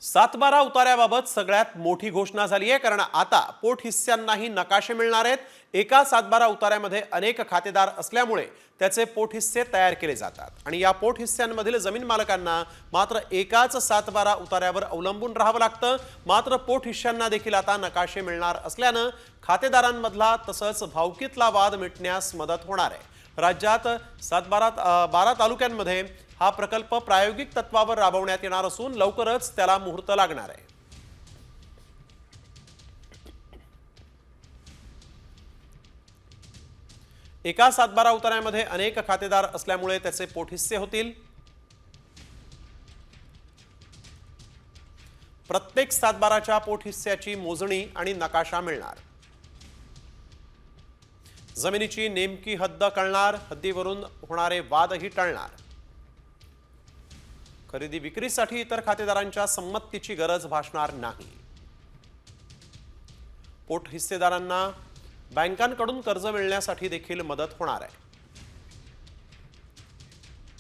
सातबारा उतार्याबाबत सगळ्यात मोठी घोषणा झाली आहे, कारण आता पोट हिस्स्यांनाही नकाशे मिळणार आहेत। एका सातबारा उतार्यामध्ये अनेक खातेदार असल्यामुळे त्याचे पोट हिस्से तयार केले जातात आणि या पोट हिस्स्यांमधील जमीन मालकांना मात्र एकाच सातबारा उतार्यावर अवलंबून राहावं लागतं। मात्र पोट हिस्स्यांना देखील आता नकाशे मिळणार असल्यानं खातेदारांमधला तसंच भावकीतला वाद मिटण्यास मदत होणार आहे। राज्यात 12 तालुक्यांमध्ये हा प्रकल्प प्रायोगिक तत्वावर राबवण्यात येणार असून लवकरच त्याला मुहूर्त लागणार आहे। एका सातबारा उतार्यामध्ये अनेक खातेदार असल्यामुळे त्याचे पोटहिस्से होतील। प्रत्येक सातबाराच्या पोटहिस्स्याची मोजणी आणि नकाशा मिळणार। जमिनीची नेमकी हद्द कळणार, हद्दीवरून होणारे वादही टळणार। खरेदी विक्रीसाठी इतर खातेदारांच्या संमतीची गरज भासणार नाही। पोट हिस्सेदारांना बँकांकडून कर्ज मिळण्यासाठी देखील मदत होणार आहे।